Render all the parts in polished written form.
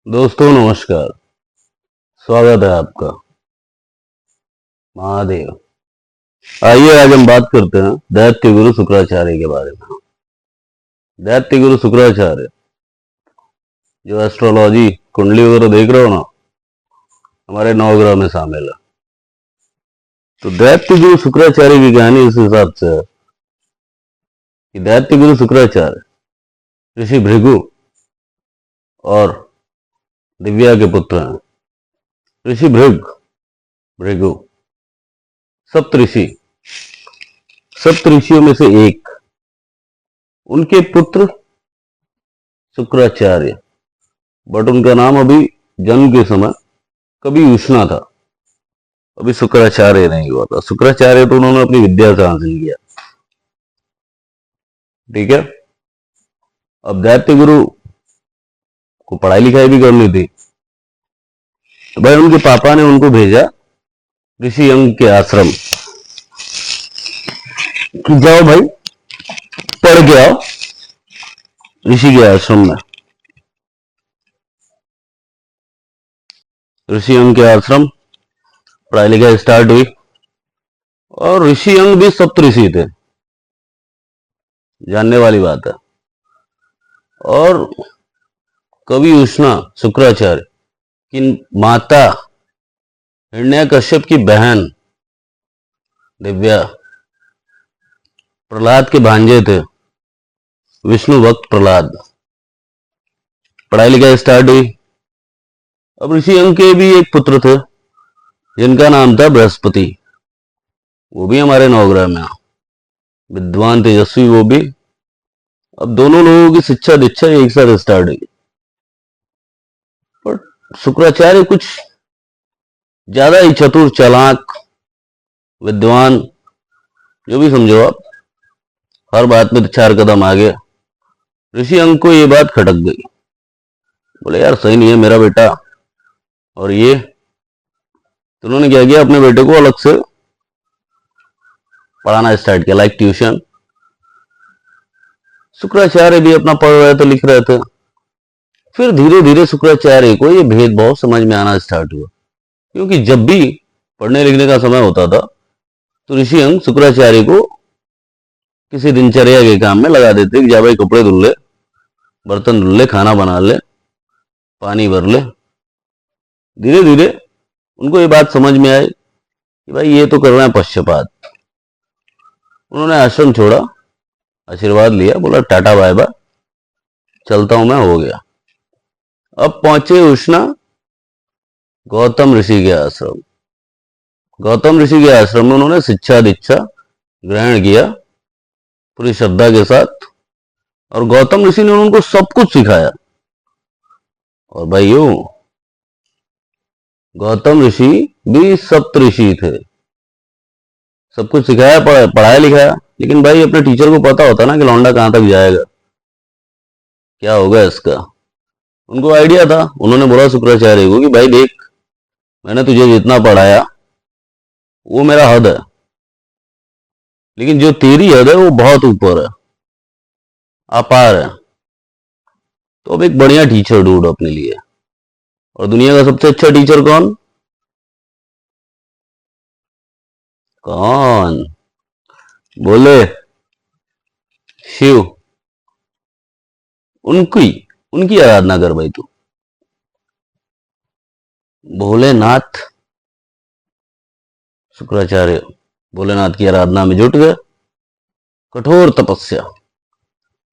दोस्तों नमस्कार। स्वागत है आपका। महादेव। आइए आज हम बात करते हैं दैत्य गुरु शुक्राचार्य के बारे में। दैत्य गुरु शुक्राचार्य जो एस्ट्रोलॉजी कुंडली वगैरह देख रहे हो ना, हमारे नवग्रह में शामिल है। तो दैत्य गुरु शुक्राचार्य की कहानी इस हिसाब से है कि दैत्य गुरु शुक्राचार्य ऋषि भृगु और दिव्या के पुत्र हैं। ऋषि भृगु सप्तऋषि, सप्तऋषियों में से एक। उनके पुत्र शुक्राचार्य, बट उनका नाम अभी जन्म के समय कभी उष्णा था, अभी शुक्राचार्य नहीं हुआ था। शुक्राचार्य तो उन्होंने अपनी विद्या से हासिल किया, ठीक है। अब दैत्य गुरु को पढ़ाई लिखाई भी करनी थी, तो भाई उनके पापा ने उनको भेजा ऋषि अंग के आश्रम कि जाओ भाई पढ़ के आओ ऋषि के आश्रम में। ऋषि अंग के आश्रम पढ़ाई लिखाई स्टार्ट हुई, और ऋषि अंग भी सप्तऋषि थे, जानने वाली बात है। और कवि उष्णा शुक्राचार्य की माता हिरण्यकश्यप की बहन दिव्या प्रहलाद के भांजे थे, विष्णु भक्त प्रहलाद। पढ़ाई लिखाई स्टार्ट हुई। अब ऋषि अंग के भी एक पुत्र थे जिनका नाम था बृहस्पति, वो भी हमारे नवग्रह में, विद्वान तेजस्वी वो भी। अब दोनों लोगों की शिक्षा दीक्षा एक साथ स्टार्ट हुई, पर शुक्राचार्य कुछ ज्यादा ही चतुर चालाक विद्वान, जो भी समझो आप, हर बात में 4 कदम आगे। ऋषि अंग को ये बात खटक गई, बोले यार सही नहीं है मेरा बेटा। और ये तो उन्होंने क्या किया, अपने बेटे को अलग से पढ़ाना स्टार्ट किया, लाइक ट्यूशन। शुक्राचार्य भी अपना पढ़ रहे थे, लिख रहे थे। फिर धीरे धीरे शुक्राचार्य को ये भेदभाव समझ में आना स्टार्ट हुआ, क्योंकि जब भी पढ़ने लिखने का समय होता था तो ऋषि अंग शुक्राचार्य को किसी दिनचर्या के काम में लगा देते कि जा भाई कपड़े धुल ले, बर्तन धुल ले, खाना बना ले, पानी भर ले। धीरे धीरे उनको ये बात समझ में आई कि भाई ये तो कर रहे हैं पक्षपात। उन्होंने आश्रम छोड़ा, आशीर्वाद लिया, बोला टाटा बाय बाय, चलता हूं मैं, हो गया। अब पहुंचे उष्णा गौतम ऋषि के आश्रम। गौतम ऋषि के आश्रम में उन्होंने शिक्षा दीक्षा ग्रहण किया पूरी श्रद्धा के साथ, और गौतम ऋषि ने उनको सब कुछ सिखाया। और भाइयों, गौतम ऋषि भी सप्तऋषि थे, सब कुछ सिखाया, पढ़ाया लिखाया। लेकिन भाई अपने टीचर को पता होता ना कि लौंडा कहां तक जाएगा, क्या होगा इसका। उनको आइडिया था। उन्होंने बोला शुक्राचार्य को कि भाई देख, मैंने तुझे जितना पढ़ाया वो मेरा हद है, लेकिन जो तेरी हद है वो बहुत ऊपर है, अपार है। तो अब एक बढ़िया टीचर ढूंढ अपने लिए। और दुनिया का सबसे अच्छा टीचर कौन? कौन बोले? शिव। उनकी उनकी आराधना कर भाई तू, भोलेनाथ। शुक्राचार्य भोलेनाथ की आराधना में जुट गए। कठोर तपस्या,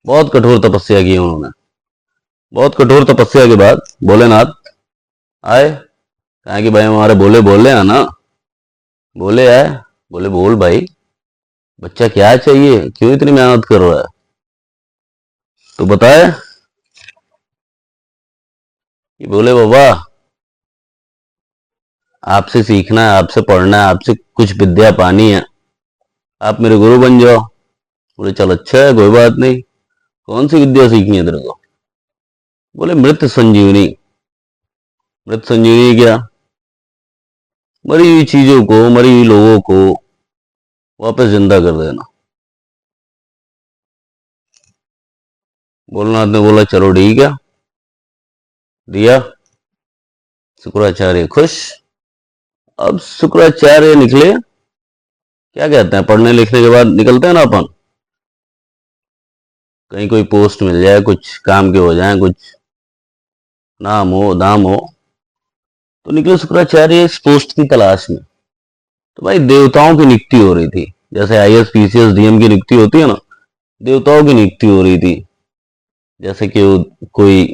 बहुत कठोर तपस्या की उन्होंने। बहुत कठोर तपस्या के बाद भोलेनाथ आए, कहा कि भाई हमारे भोले बोले हैं ना। बोले आए, बोले बोल भाई, बच्चा क्या चाहिए, क्यों इतनी मेहनत कर रहा है, तो बताए। कि बोले बाबा आपसे सीखना है, आपसे पढ़ना है, आपसे कुछ विद्या पानी है, आप मेरे गुरु बन जाओ। बोले चल अच्छा है, कोई बात नहीं, कौन सी विद्या सीखनी है तेरे को? बोले मृत संजीवनी। मृत संजीवनी क्या? मरी हुई चीजों को, मरी हुई लोगों को वापस जिंदा कर देना। भोलेनाथ ने बोला चलो ठीक है, दिया। शुक्राचार्य खुश। अब शुक्राचार्य निकले। क्या कहते हैं, पढ़ने लिखने के बाद निकलते हैं ना अपन, कहीं कोई पोस्ट मिल जाए, कुछ काम के हो जाए, कुछ नाम हो दाम हो, तो निकले शुक्राचार्य इस पोस्ट की तलाश में। तो भाई देवताओं की नियुक्ति हो रही थी, जैसे आईएएस पीसीएस डीएम की नियुक्ति होती है ना, देवताओं की नियुक्ति हो रही थी। जैसे कि कोई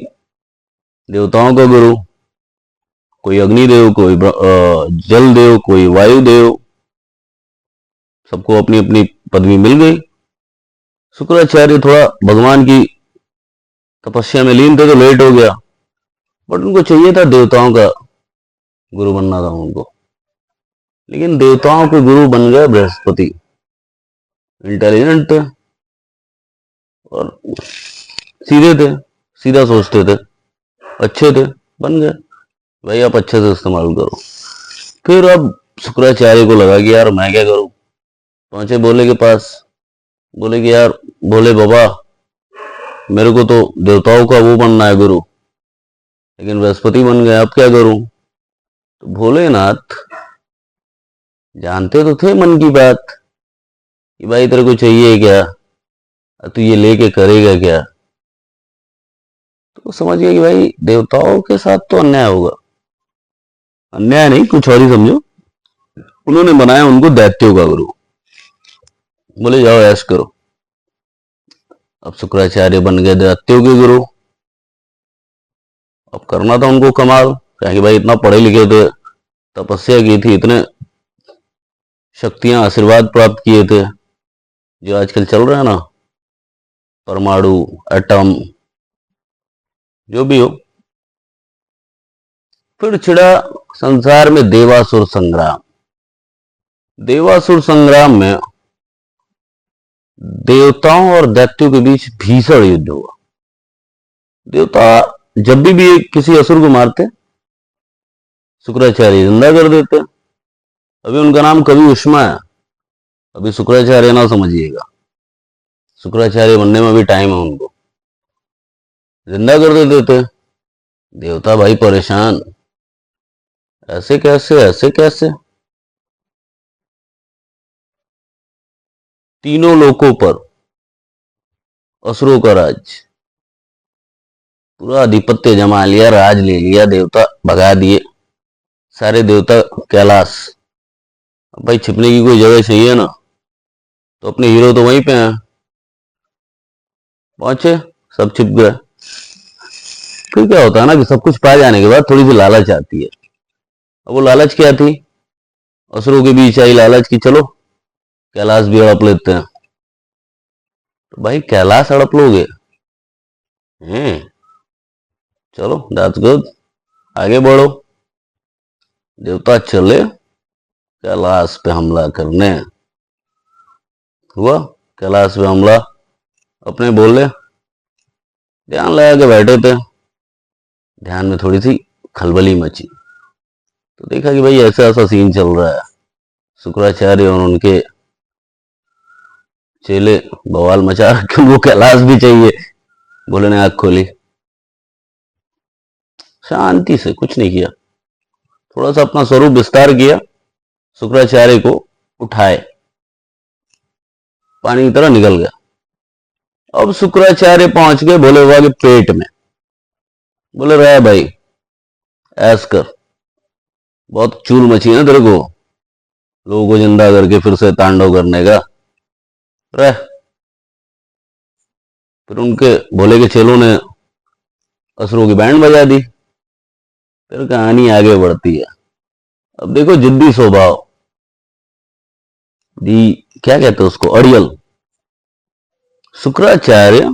देवताओं का गुरु, कोई अग्निदेव, कोई जल देव, कोई वायु देव, सबको अपनी अपनी पदवी मिल गई। शुक्राचार्य थोड़ा भगवान की तपस्या में लीन थे तो लेट हो गया, बट उनको चाहिए था देवताओं का गुरु बनना था उनको। लेकिन देवताओं के गुरु बन गए बृहस्पति। इंटेलिजेंट थे और सीधे थे, सीधा सोचते थे, अच्छे थे, बन गए। भाई आप अच्छे से इस्तेमाल करो। फिर अब शुक्राचार्य को लगा कि यार मैं क्या करूं। पहुंचे भोले के पास, बोले कि यार भोले बाबा, मेरे को तो देवताओं का वो बनना है गुरु, लेकिन बृहस्पति बन गए, अब क्या करूं। तो भोलेनाथ जानते तो थे मन की बात कि भाई तेरे को चाहिए क्या, तू ये लेके करेगा क्या। तो समझ गया कि भाई देवताओं के साथ तो अन्याय होगा। अन्याय नहीं, कुछ और ही समझो। उन्होंने बनाया उनको दैत्यों का गुरु। बोले जाओ ऐश करो। अब शुक्राचार्य बन गए दैत्यों के गुरु। अब करना था उनको कमाल, कि भाई इतना पढ़े लिखे थे, तपस्या की थी, इतने शक्तियां आशीर्वाद प्राप्त किए थे, जो आजकल चल रहा है ना, परमाणु, एटम, जो भी हो। फिर छिड़ा संसार में देवासुर संग्राम। देवासुर संग्राम में देवताओं और दैत्यों के बीच भीषण युद्ध हुआ। देवता जब भी किसी असुर को मारते, शुक्राचार्य जिंदा कर देते। अभी उनका नाम कवि उष्मा है, अभी शुक्राचार्य ना समझिएगा, शुक्राचार्य बनने में भी टाइम है उनको। जिंदा कर देते थे। देवता भाई परेशान, ऐसे कैसे, ऐसे कैसे। तीनों लोकों पर असुरों का राज, पूरा आधिपत्य जमा लिया, राज ले लिया, देवता भगा दिए सारे देवता कैलाश। अब भाई छिपने की कोई जगह चाहिए ना, तो अपने हीरो तो वहीं पे हैं। पहुंचे, सब छिप गए। फिर क्या होता है ना कि सब कुछ पा जाने के बाद थोड़ी सी लालच आती है। अब वो लालच क्या थी, असुरों के बीच आई लालच की चलो कैलाश भी हड़प लेते हैं। तो भाई कैलाश हड़प लोगे, चलो दैट्स गुड, आगे बढ़ो। देवता चले कैलाश पे हमला करने। हुआ कैलाश पे हमला। अपने बोले, ध्यान लगा के बैठे थे, ध्यान में थोड़ी सी खलबली मची। तो देखा कि भाई ऐसा ऐसा सीन चल रहा है, शुक्राचार्य और उनके चेले बवाल मचा रखे, उनको कैलाश भी चाहिए। भोले ने आंख खोली, शांति से कुछ नहीं किया, थोड़ा सा अपना स्वरूप विस्तार किया, शुक्राचार्य को उठाए, पानी की तरह निकल गया। अब शुक्राचार्य पहुंच गए भोले बाबा के पेट में। बोले रहा भाई ऐस कर, बहुत चूल मची है ना तेरे को लोगों को जिंदा करके फिर से तांडव करने का, रह। फिर उनके भोले के चेलों ने असुरों की बैंड बजा दी। फिर कहानी आगे बढ़ती है। अब देखो जिद्दी स्वभाव, दी क्या कहते हैं उसको, अड़ियल। शुक्राचार्य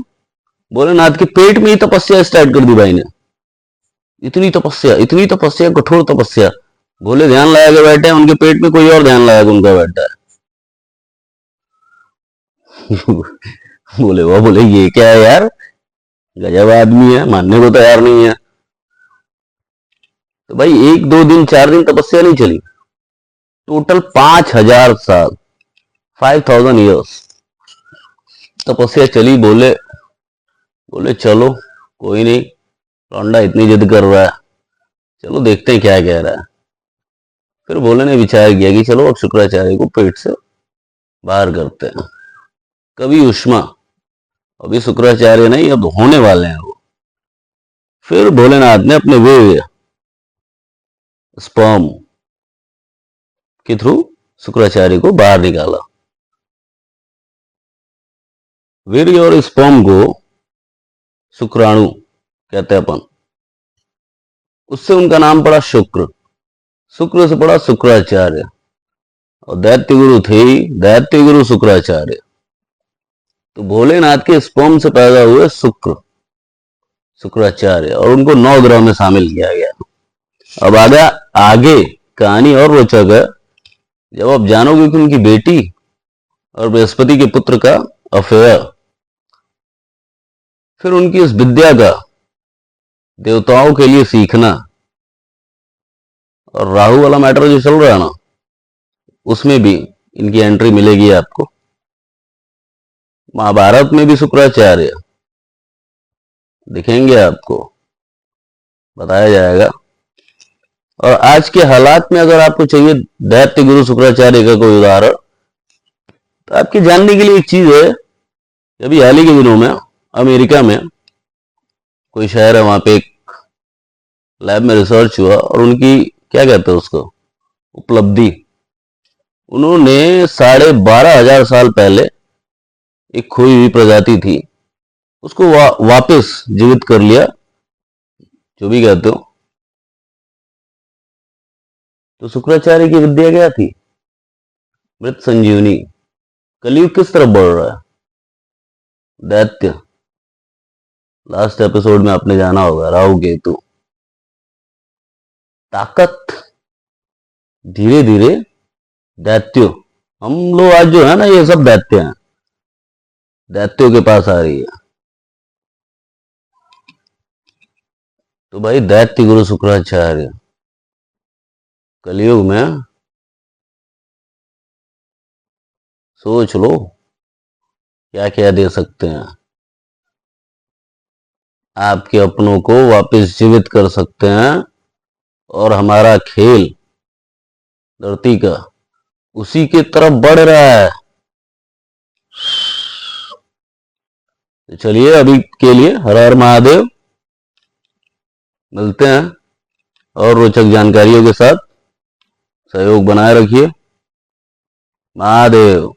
भोलेनाथ के पेट में ही तपस्या स्टार्ट कर दी भाई ने। इतनी तपस्या, इतनी तपस्या, कठोर तपस्या। भोले ध्यान लगा के बैठे हैं, उनके पेट में कोई और ध्यान लगा के उनका बैठा है। बोले वो, बोले ये क्या है यार, गजब आदमी है, मानने को तैयार नहीं है। तो भाई 1 2 दिन 4 दिन तपस्या नहीं चली, टोटल 5000 साल, 5000 ईयर्स तपस्या चली। बोले बोले चलो कोई नहीं, लौंडा इतनी जिद कर रहा है, चलो देखते हैं क्या कह रहा है। फिर भोले ने विचार किया कि चलो अब शुक्राचार्य को पेट से बाहर करते हैं। कभी उष्मा, अभी शुक्राचार्य नहीं, अब होने वाले हैं वो। फिर भोलेनाथ ने अपने वीर्य स्पर्म के थ्रू शुक्राचार्य को बाहर निकाला। वीर्य और स्पर्म को शुक्राणु कहते हैं अपन, उससे उनका नाम पड़ा शुक्र, शुक्र से पड़ा शुक्राचार्य, और दैत्य गुरु थे दैत्य गुरु शुक्राचार्य। तो भोलेनाथ के स्पर्म से पैदा हुए शुक्राचार्य, और उनको 9 ग्रह में शामिल किया गया। अब आगे कहानी और रोचक है, जब आप जानोगे कि उनकी बेटी और बृहस्पति के पुत्र का अफेयर, फिर उनकी इस विद्या का देवताओं के लिए सीखना, और राहु वाला मैटर जो चल रहा है ना, उसमें भी इनकी एंट्री मिलेगी आपको। महाभारत में भी शुक्राचार्य दिखेंगे आपको, बताया जाएगा। और आज के हालात में अगर आपको चाहिए दैत्य गुरु शुक्राचार्य का कोई उदाहरण, तो आपके जानने के लिए एक चीज है, अभी हाल ही के दिनों में अमेरिका में कोई शहर है, वहां पे एक लैब में रिसर्च हुआ, और उनकी क्या कहते हैं उसको, उपलब्धि, उन्होंने 12,500 साल पहले एक खोई हुई प्रजाति थी, उसको वापस जीवित कर लिया, जो भी कहते हो। तो शुक्राचार्य की विद्या क्या थी? मृत संजीवनी। कलयुग किस तरफ बढ़ रहा है? दैत्य। लास्ट एपिसोड में आपने जाना होगा, राहु केतु। ताकत धीरे धीरे दैत्यो, हम लोग आज जो है ना, ये सब दैत्य हैं, दैत्यों के पास आ रही है। तो भाई दैत्य गुरु शुक्राचार्य कलयुग में सोच लो क्या क्या दे सकते हैं। आपके अपनों को वापस जीवित कर सकते हैं, और हमारा खेल धरती का उसी के तरफ बढ़ रहा है। तो चलिए अभी के लिए हर हर महादेव, मिलते हैं और रोचक जानकारियों के साथ। सहयोग बनाए रखिए। महादेव।